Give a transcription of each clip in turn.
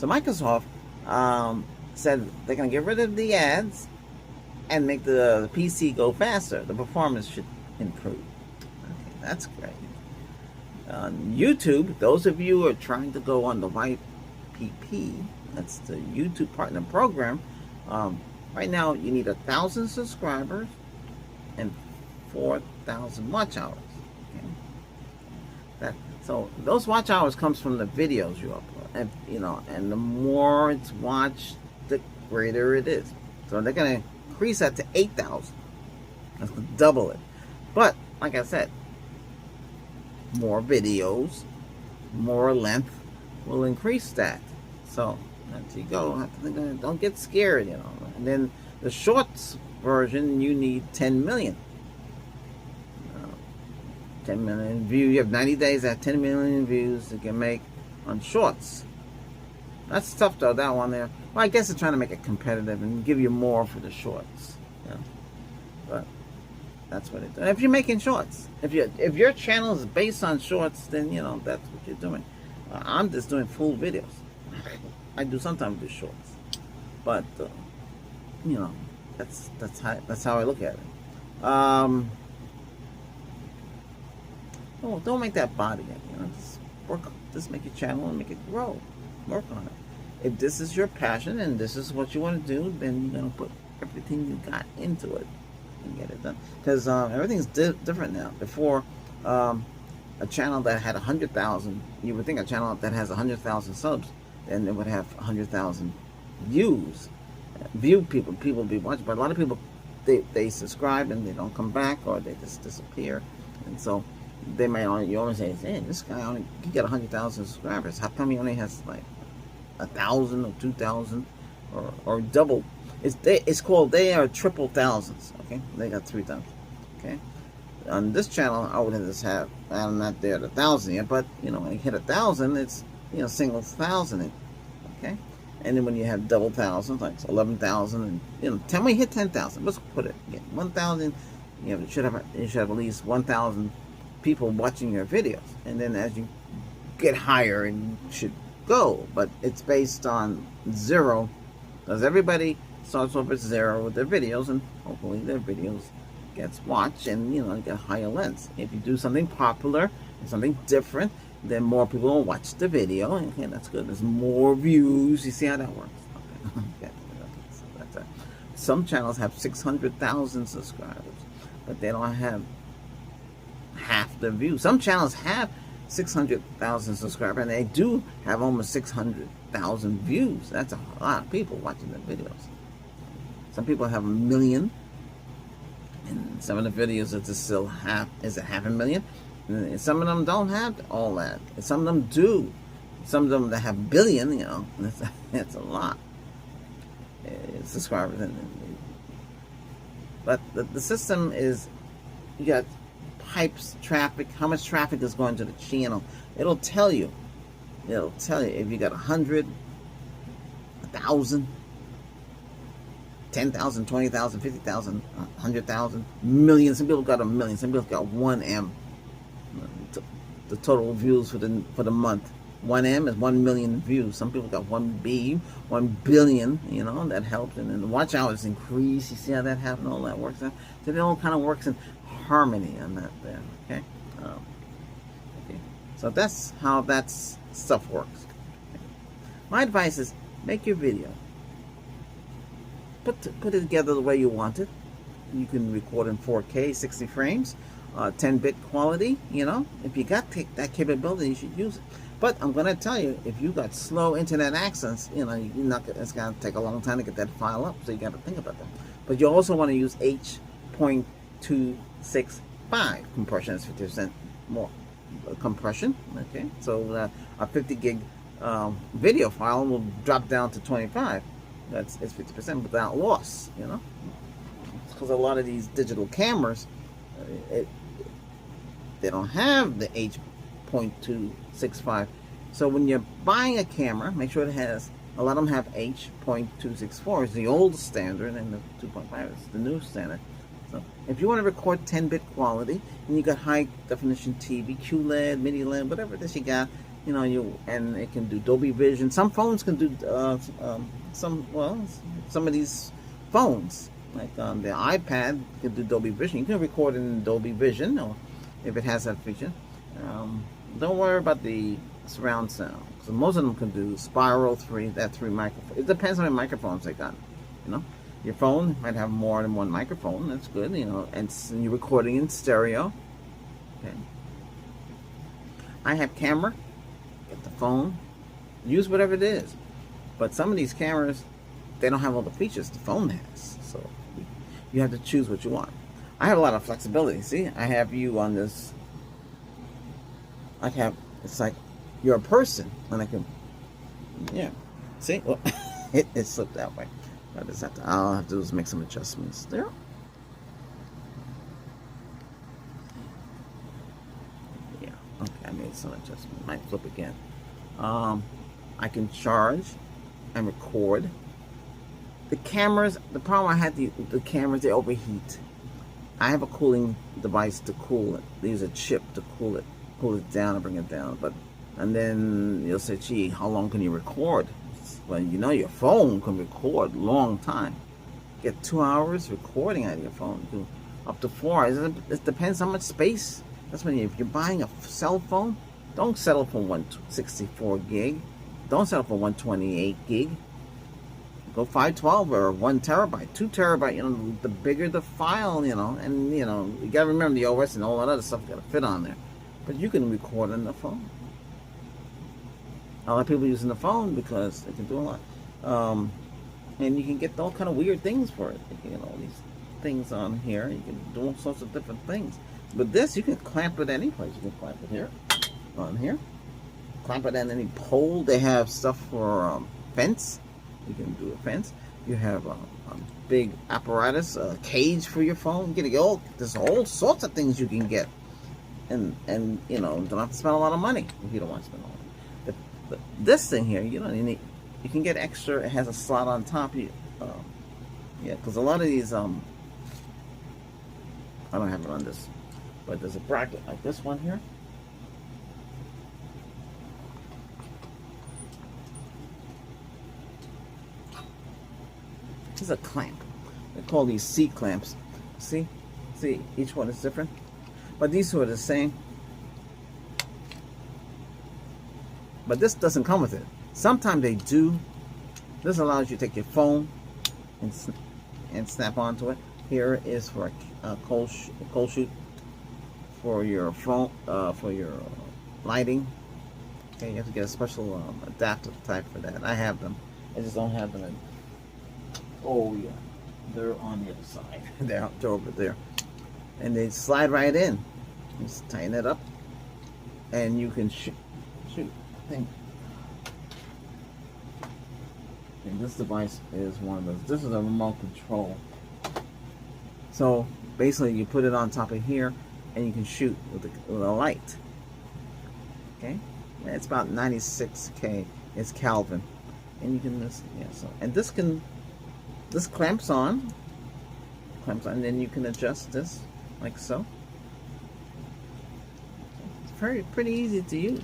So Microsoft said they're going to get rid of the ads and make the PC go faster. The performance should improve. Okay, that's great. On YouTube, those of you who are trying to go on the YPP, that's the YouTube Partner Program, right now you need 1,000 subscribers and 4,000 watch hours. Okay? So those watch hours comes from the videos you upload, and the more it's watched, the greater it is. So they're going to increase that to 8,000. That's going to double it. But like I said, more videos, more length will increase that. So there you go. Don't get scared, And then the shorts version, you need 10 million. 10 million views. You have 90 days at 10 million views you can make on shorts. That's tough though, that one there. Well, I guess they're trying to make it competitive and give you more for the shorts. But that's what it does. If you're making shorts, if your channel is based on shorts, then that's what you're doing. I'm just doing full videos. I do sometimes do shorts, but that's how I look at it. Oh, don't make that body. Just make your channel and make it grow. Work on it. If this is your passion and this is what you want to do, then you're gonna put everything you got into it and get it done. Because everything's different now. Before, a channel that had 100,000, you would think a channel that has 100,000 subs, then it would have 100,000 views. People be watching, but a lot of people they subscribe and they don't come back, or they just disappear, and so they may you only say, hey, this guy he got 100,000 subscribers. How come he only has like 1,000 or 2,000 or double? It's called, they are triple thousands. Okay, they got 3,000. Okay, on this channel I would just have, I'm not there at 1,000 yet, but when you hit 1,000, it's single thousand. Okay, and then when you have double thousands, like 11,000, and 10, when you hit 10,000, let's put it again, 1,000. You should have at least 1,000 people watching your videos, and then as you get higher, and you should go, but it's based on zero, because everybody starts off at zero with their videos, and hopefully their videos gets watched, and get higher lengths. If you do something popular and something different, then more people will watch the video, and okay, that's good. There's more views. You see how that works? Okay. So that's it. Some channels have 600,000 subscribers, but they don't have half the views. Some channels have 600,000 subscribers, and they do have almost 600,000 views. That's a lot of people watching their videos. Some people have 1 million, and some of the videos are just still half a million. And some of them don't have all that. And some of them do. Some of them that have billion, that's a lot. Subscribers. But the system is, you got pipes, traffic, how much traffic is going to the channel. It'll tell you. If you got 100, 1,000, 10,000, 20,000, 50,000, 100,000, million. Some people got 1 million. Some people got 1 M. The total views for the month. 1 M is 1 million views. Some people got 1 B, 1 billion. That helps. And then the watch hours increase. You see how that happens? All that works out. So it all kind of works in harmony on that there. Okay. Okay. So that's how that stuff works. Okay. My advice is, make your video. Put it together the way you want it. You can record in 4K, 60 frames, 10-bit quality. If you got that capability, you should use it. But I'm going to tell you, if you got slow internet access, it's going to take a long time to get that file up. So you got to think about that. But you also want to use H.265 compression. Is 50% more compression. Okay, so a 50 gig video file will drop down to 25. It's 50% without loss. Because a lot of these digital cameras, they don't have the H.265. So when you're buying a camera, make sure it has, a lot of them have H.264. It's the old standard, and the 2.5 is the new standard. So if you want to record 10-bit quality, and you got high definition TV, QLED, mini LED, whatever it is you got, You know, and it can do Dolby Vision. Some phones can do some of these phones, like the iPad, can do Dolby Vision. You can record in Dolby Vision, or if it has that feature. Don't worry about the surround sound. So most of them can do Spiral 3, that 3 microphone. It depends on the microphones they got. You know, your phone might have more than one microphone. That's good. You know, and you're recording in stereo. Okay. I have camera. Get the phone. Use whatever it is. But some of these cameras, they don't have all the features the phone has. So you have to choose what you want. I have a lot of flexibility. See, I have you on this. It's like you're a person, and I can, yeah. See, well, it slipped that way. I'll have to do is make some adjustments there. Yeah, okay, I made some adjustments. Might flip again. I can charge and record. The cameras, the problem I had, the cameras, they overheat. I have a cooling device to cool it. They use a chip to cool it down and bring it down. And then you'll say, gee, how long can you record? Well, you know, your phone can record a long time. Get 2 hours recording out of your phone. Do up to 4 hours. It depends how much space. That's when if you're buying a cell phone, don't settle for 164 gig. Don't settle for 128 gig. Go 512 or 1 terabyte, 2 terabyte. You know, the bigger the file, you know, and you know, you gotta remember the OS and all that other stuff gotta fit on there. But you can record on the phone. A lot of people using the phone because they can do a lot, and you can get all kind of weird things for it. You can get all these things on here. You can do all sorts of different things. But this, you can clamp it any place. You can clamp it here, on here. Clamp it on any pole. They have stuff for fence. You can do a fence. You have a big apparatus, a cage for your phone. There's all sorts of things you can get, and you know, don't have to spend a lot of money if you don't want to spend a lot of money. But this thing here, you know, you can get extra. It has a slot on top. Yeah, because a lot of these, I don't have it on this, but there's a bracket like this one here. This is a clamp. They call these C clamps. See, each one is different, but these two are the same. But this doesn't come with it. Sometimes they do. This allows you to take your phone and snap onto it. Here is for a cold shoot for your phone, for your lighting. Okay, you have to get a special adapter type for that. I have them. I just don't have them in. Oh yeah, they're on the other side. they're over there, and they slide right in. Just tighten it up, and you can shoot. Thing. And this device is one of those. This is a remote control. So basically, you put it on top of here, and you can shoot with a light. Okay, and it's about 96K. It's Kelvin, and you can and this clamps on, and then you can adjust this like so. It's pretty easy to use.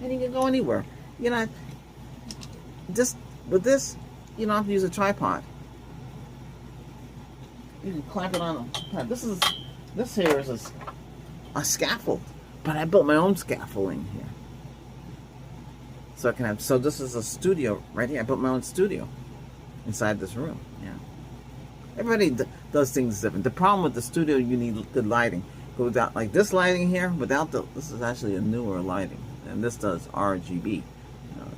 And you can go anywhere. You know, with this, you don't have to use a tripod. You can clamp it on this here is a scaffold, but I built my own scaffolding here. So this is a studio right here. I built my own studio inside this room. Yeah. Everybody does things different. The problem with the studio, you need good lighting. But without, like this lighting here, this is actually a newer lighting. And this does RGB.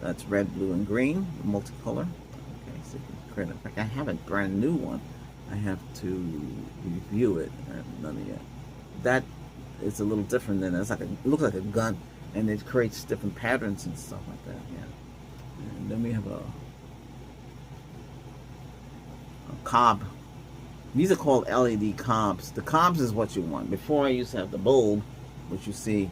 That's red, blue, and green, multicolor. Okay, so you can create it. Like I have a brand new one. I have to review it. That is a little different than it looks like a gun, and it creates different patterns and stuff like that. Yeah. And then we have a cob. These are called LED cobs. The cobs is what you want. Before I used to have the bulb, which you see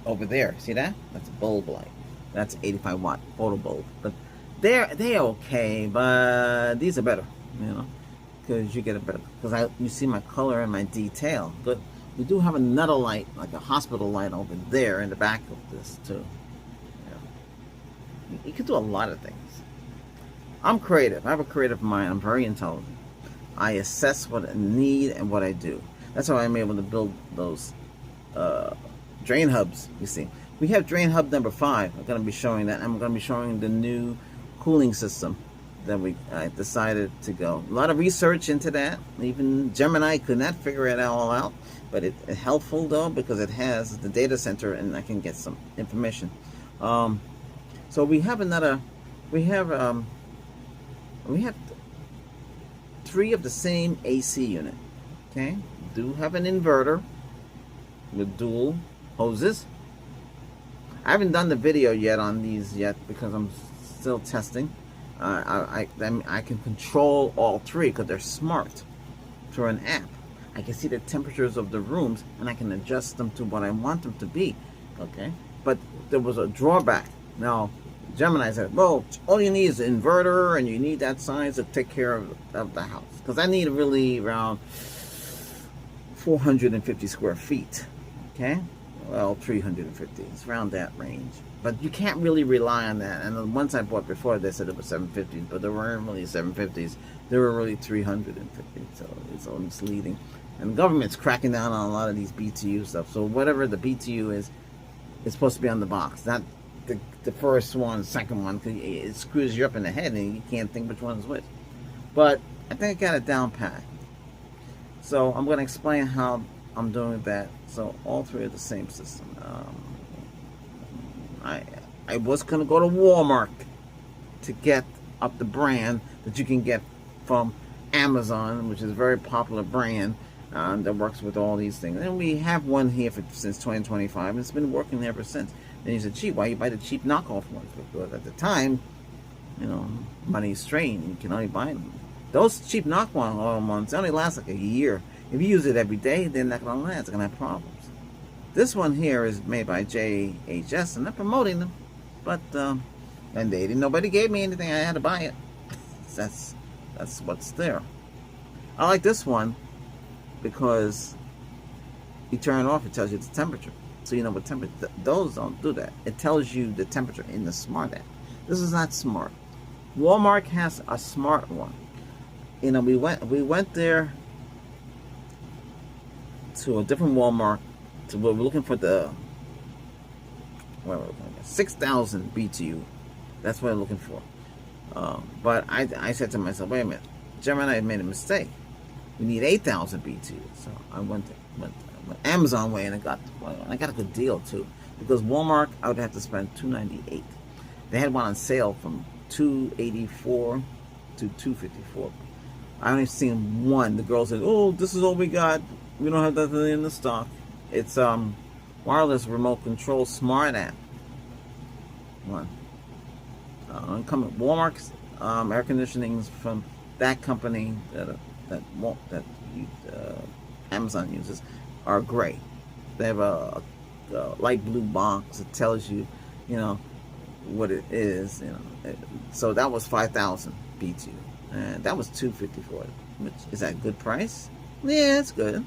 over there. See that? That's a bulb light. That's 85 watt photo bulb. But they're okay, but these are better, you know, because you get a better, because you see my color and my detail. But We do have another light, like a hospital light over there in the back of this too. Yeah. You can do a lot of things. I'm creative. I have a creative mind. I'm very intelligent. I assess what I need and what I do. That's how I'm able to build those drain hubs. You see, we have drain hub number 5. I'm going to be showing that. I'm going to be showing the new cooling system that I decided to go. A lot of research into that. Even Gemini could not figure it all out, but it's helpful though because it has the data center and I can get some information. So we have another. We have 3 of the same AC unit. Okay, do have an inverter with dual hoses. I haven't done the video yet on these yet because I'm still testing. I can control all 3 because they're smart through an app. I can see the temperatures of the rooms and I can adjust them to what I want them to be. Okay, but there was a drawback. Now Gemini said, well, all you need is an inverter and you need that size to take care of the house. Because I need really around 450 square feet. Okay? Well, 350. It's around that range. But you can't really rely on that. And the ones I bought before, they said it was 750s, but there weren't really 750s. They were really 350. So it's all misleading. And the government's cracking down on a lot of these BTU stuff. So whatever the BTU is, it's supposed to be on the box. Not the first one, second one, because it screws you up in the head and you can't think which one's which. But I think I got it down pat. So I'm going to explain how I'm doing that. So all 3 are the same system. I was going to go to Walmart to get up the brand that you can get from Amazon, which is a very popular brand that works with all these things. And we have one here since 2025, and it's been working ever since. And he said, gee, why you buy the cheap knockoff ones? Because at the time, you know, money's strained. You can only buy them. Those cheap knockoff ones, they only last like a year. If you use it every day, they're not going to last. They're going to have problems. This one here is made by JHS, and they're promoting them. But, and they didn't, nobody gave me anything. I had to buy it. That's what's there. I like this one because you turn it off, it tells you the temperature. So you know what temperature. Those don't do that. It tells you the temperature in the smart app. This is not smart. Walmart has a smart one. You know, we went there to a different Walmart. We're looking for the 6,000 BTU. That's what I'm looking for. But I said to myself, wait a minute, Gemini made a mistake. We need 8,000 BTU. So I went Amazon way and I got a good deal too. Because Walmart, I would have to spend $298. They had one on sale from $284 to $254. I only seen one. The girl said, "Oh, this is all we got. We don't have that in the stock." It's wireless remote control smart app. One. Walmart's air conditionings from that company that Amazon uses are great. They have a light blue box that tells you, you know, what it is. You know, so that was 5,000 BTU, and that was $254. Which is that a good price? Yeah, it's good,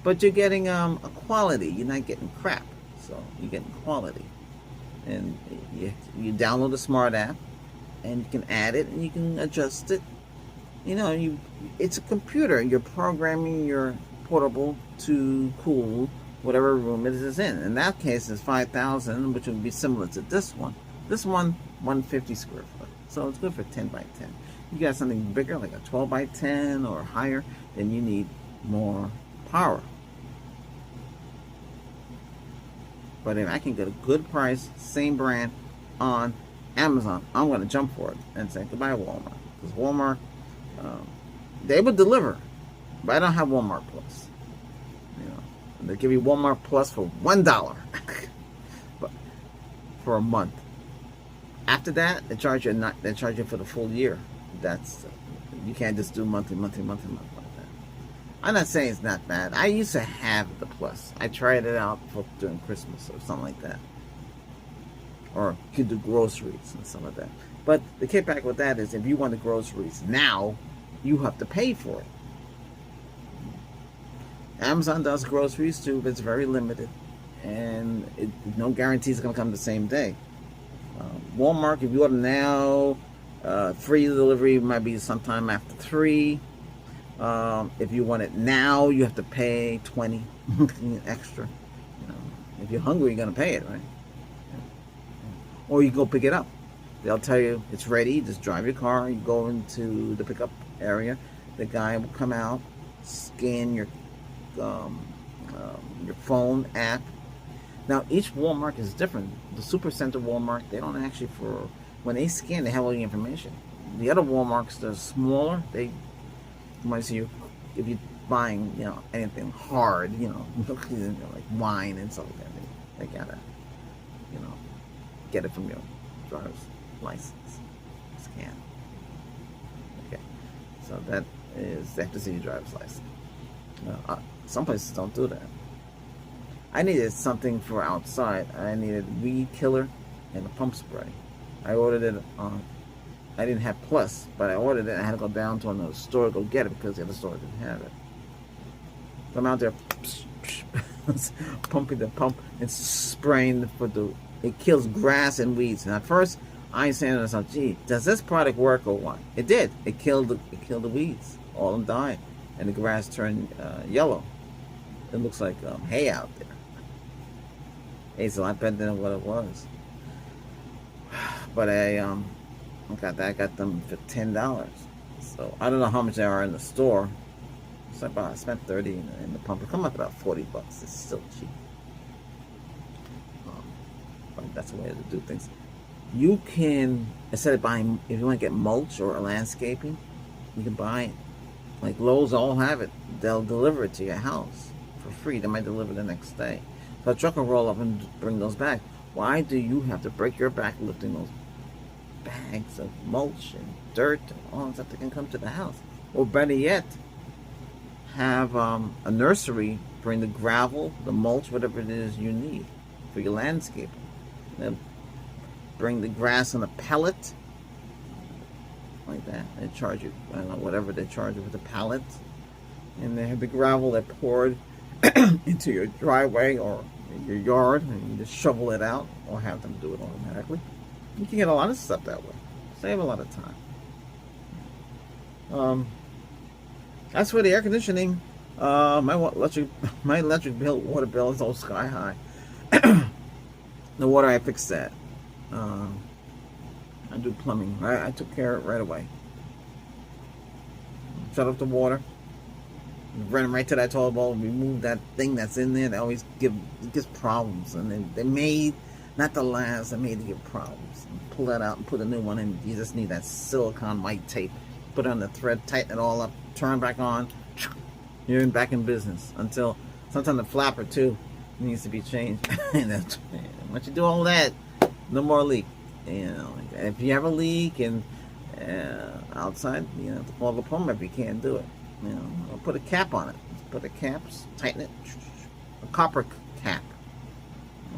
but you're getting a quality. You're not getting crap, so you're getting quality. And you download the smart app, and you can add it, and you can adjust it. You know, it's a computer. You're programming your portable to cool whatever room it is in. In that case, it's 5,000, which would be similar to this one. This one, 150 square foot. So it's good for 10 by 10. You got something bigger, like a 12 by 10 or higher, then you need more power. But if I can get a good price, same brand, on Amazon, I'm going to jump for it and say goodbye Walmart. Because Walmart, they would deliver, but I don't have Walmart Plus. You know, they give you Walmart Plus for $1, but for a month. After that, they charge you for the full year. That's you can't just do monthly like that. I'm not saying it's not bad. I used to have the Plus. I tried it out during Christmas or something like that. Or you could do groceries and stuff like that. But the kickback with that is if you want the groceries now, you have to pay for it. Amazon does groceries too, but it's very limited, and no guarantees it's going to come the same day. Walmart, if you order now, free delivery might be sometime after 3. If you want it now, you have to pay 20 extra. If you're hungry, you're going to pay it, right? Or you go pick it up. They'll tell you it's ready. Just drive your car. You go into the pickup area. The guy will come out, scan your phone app. Now, each Walmart is different. The Supercenter Walmart, they don't actually, when they scan, they have all the information. The other Walmarts, they're smaller. You might see you, if you're buying, anything hard, like wine and stuff like that, they gotta, get it from your driver's license scan. Okay, so they have to see your driver's license. Some places don't do that. I needed something for outside. I needed weed killer and a pump spray. I ordered it on. I didn't have Plus, but I ordered it. I had to go down to another store to go get it because the other store didn't have it. So I'm out there pumping the pump and spraying it kills grass and weeds. And at first, I ain't saying to myself, gee, does this product work or what? It did. It killed the weeds. All of them died. And the grass turned yellow. It looks like hay out there. It's a lot better than what it was. But I got them for $10. So I don't know how much they are in the store. So I spent $30 in the pump. It come up about $40. It's still cheap. But that's the way to do things. You can, instead of buying, if you want to get mulch or landscaping, you can buy it. Like Lowe's all have it. They'll deliver it to your house for free. They might deliver the next day. So a truck will roll up and bring those back. Why do you have to break your back lifting those bags of mulch and dirt and all that stuff that can come to the house? Or better yet, have a nursery bring the gravel, the mulch, whatever it is you need for your landscape. They'll bring the grass on a pellet like that. They charge you, I don't know, whatever they charge you for the pallet. And they have the gravel that poured into your driveway or your yard, and you just shovel it out or have them do it automatically. You can get a lot of stuff that way. Save a lot of time. As for the air conditioning, my electric bill, water bill is all sky high. The water, I fixed that. I do plumbing. I took care of it right away. Shut off the water. Ran right to that toilet bowl. Remove that thing that's in there. They always gives problems, and they made not the last. They made to give problems. Pull that out and put a new one in. You just need that silicone white tape. Put it on the thread, tighten it all up, turn back on. You're back in business until sometimes the flapper too needs to be changed. And once you do all that, no more leak. If you have a leak and outside, you have to call the plumber if you can't do it. I'll put a cap on it. Put the caps, tighten it. A copper cap.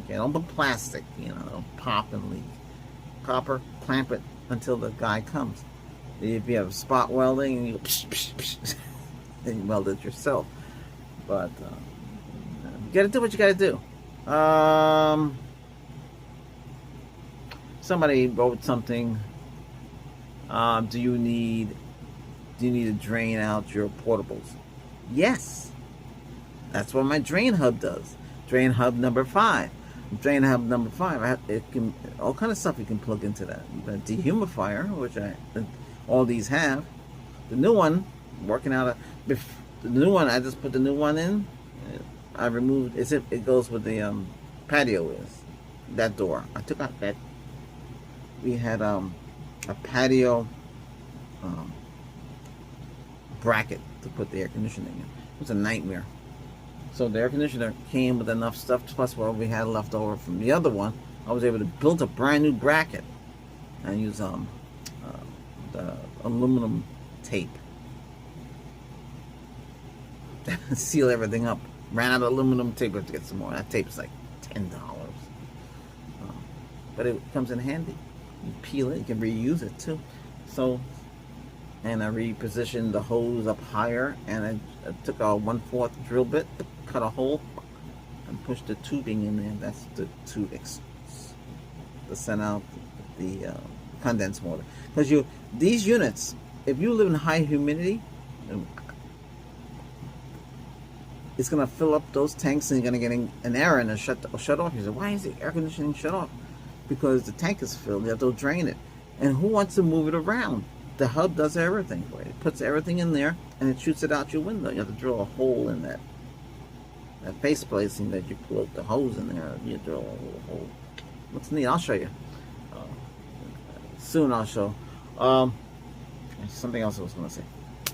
Okay, don't put plastic. It'll pop and leak. Copper, clamp it until the guy comes. If you have spot welding, and you then you weld it yourself. But you gotta do what you gotta do. Somebody wrote something. Do you need to drain out your portables? Yes. That's what my drain hub does. Drain hub number 5. Drain hub number 5. It can all kind of stuff you can plug into that. The dehumidifier, which all these have. The new one, working out the new one. I just put the new one in. I removed. It goes with the patio is that door. I took out that. We had a patio bracket to put the air conditioning in. It was a nightmare. So the air conditioner came with enough stuff, plus what we had left over from the other one. I was able to build a brand new bracket and use the aluminum tape. Seal everything up. Ran out of aluminum tape. We have to get some more. That tape is like $10. But it comes in handy. You peel it. You can reuse it too. So and I repositioned the hose up higher, and I took a 1/4 drill bit, cut a hole, and pushed the tubing in there. That's to send out the condensed water. Because these units, if you live in high humidity, it's gonna fill up those tanks, and you're gonna get an error and shut off. You say, why is the air conditioning shut off? Because the tank is filled. You have to drain it, and who wants to move it around? The hub does everything for you. It puts everything in there, and it shoots it out your window. You have to drill a hole in that face placing that you pull the hose in there. You drill a little hole. Looks neat. I'll show you. Soon I'll show. Something else I was going to say.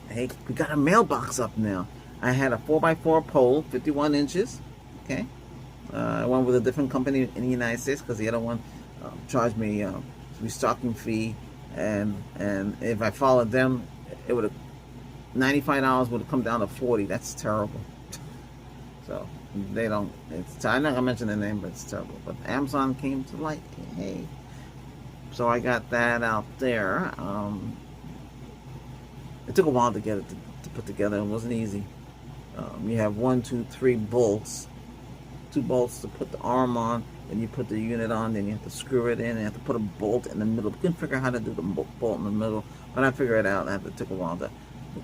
Hey, we got a mailbox up now. I had a 4x4 pole, 51 inches. Okay. I went with a different company in the United States because the other one charged me restocking fee, and if I followed them, it would have $95 would have come down to $40. That's terrible. So they don't. I'm not gonna mention the name, but it's terrible. But Amazon came to light. Hey, so I got that out there. It took a while to get it to put together. It wasn't easy. You have 1, 2, 3 bolts. 2 bolts to put the arm on, and you put the unit on, then you have to screw it in, and you have to put a bolt in the middle. I couldn't figure out how to do the bolt in the middle, but I figured it out. It took a while to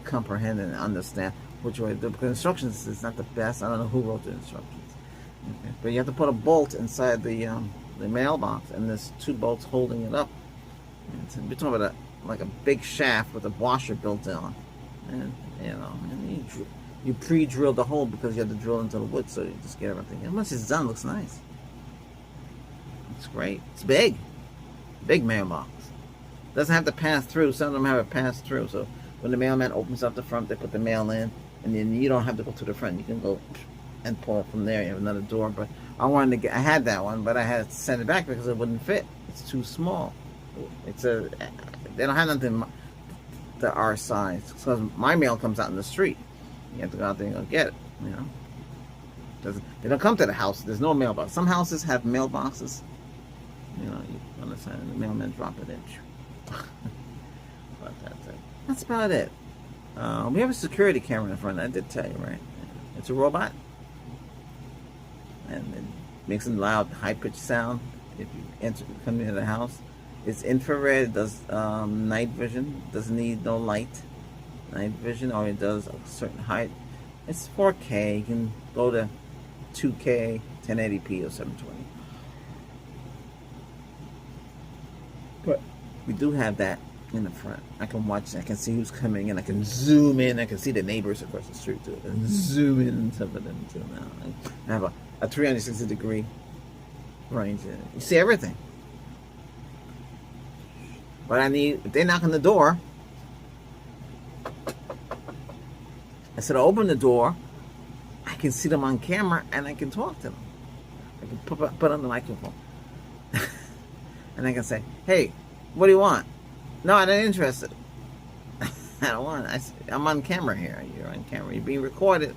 comprehend and understand which way to do it, because instructions is not the best. I don't know who wrote the instructions. Okay. But you have to put a bolt inside the mailbox, and there's 2 bolts holding it up. We're talking about like a big shaft with a washer built on, and you pre-drill the hole because you have to drill into the wood, so you just get everything. And once it's done, it looks nice. It's great. It's big. Big mailbox. Doesn't have to pass through. Some of them have it pass through. So when the mailman opens up the front, they put the mail in, and then you don't have to go to the front. You can go and pull it from there. You have another door. But I had that one, but I had to send it back because it wouldn't fit. It's too small. They don't have nothing that our size. Because my mail comes out in the street. You have to go out there and go get it, They don't come to the house. There's no mailbox. Some houses have mailboxes. You understand, the mailman drop it in. But that's it. That's about it. We have a security camera in front. I did tell you, right? It's a robot. And it makes a loud, high-pitched sound if you come into the house. It's infrared. It does night vision. Doesn't need no light. Night vision, or it does a certain height. It's 4K. You can go to 2K, 1080p, or 720. But we do have that in the front. I can watch. I can see who's coming, and I can zoom in. I can see the neighbors across the street too, and zoom in and some of them too. Now I have a 360-degree range. You see everything. But if they knock on the door, instead of open the door, I can see them on camera and I can talk to them. I can put on the microphone. And I can say, hey, what do you want? No, I'm not interested. I don't want it. I'm on camera here. You're on camera. You're being recorded.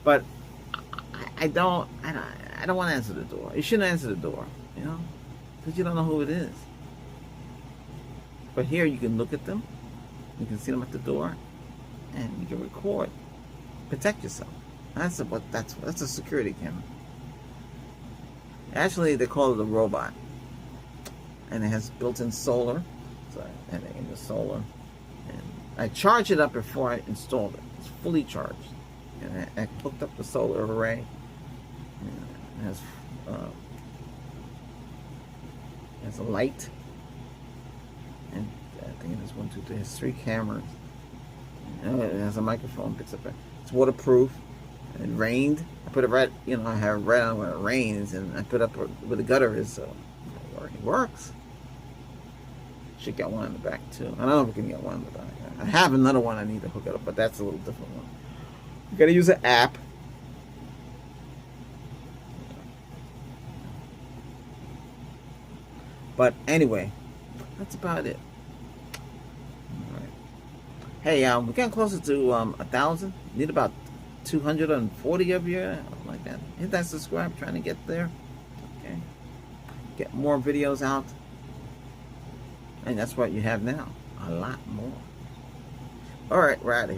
But I don't want to answer the door. You shouldn't answer the door, because you don't know who it is. But here you can look at them. You can see them at the door. And you can record, protect yourself. That's a security camera. Actually, they call it a robot, and it has built-in solar. So I think it's solar, and I charged it up before I installed it. It's fully charged, and I hooked up the solar array. It has a light, and I think it has 1, 2, 3. It has 3 cameras. It has a microphone, picks up. It's waterproof. It rained. I put it right, I have it right on when it rains, and I put up where the gutter is, so it works. Should get one in the back too. I don't know if we can get one in the back. I have another one I need to hook it up, but that's a little different one. You gotta use an app. But anyway, that's about it. Hey, we're getting closer to 1,000. Need about 240 of you, something like that. Hit that subscribe. Trying to get there. Okay. Get more videos out, and that's what you have now. a lot more. All right, we're out of here.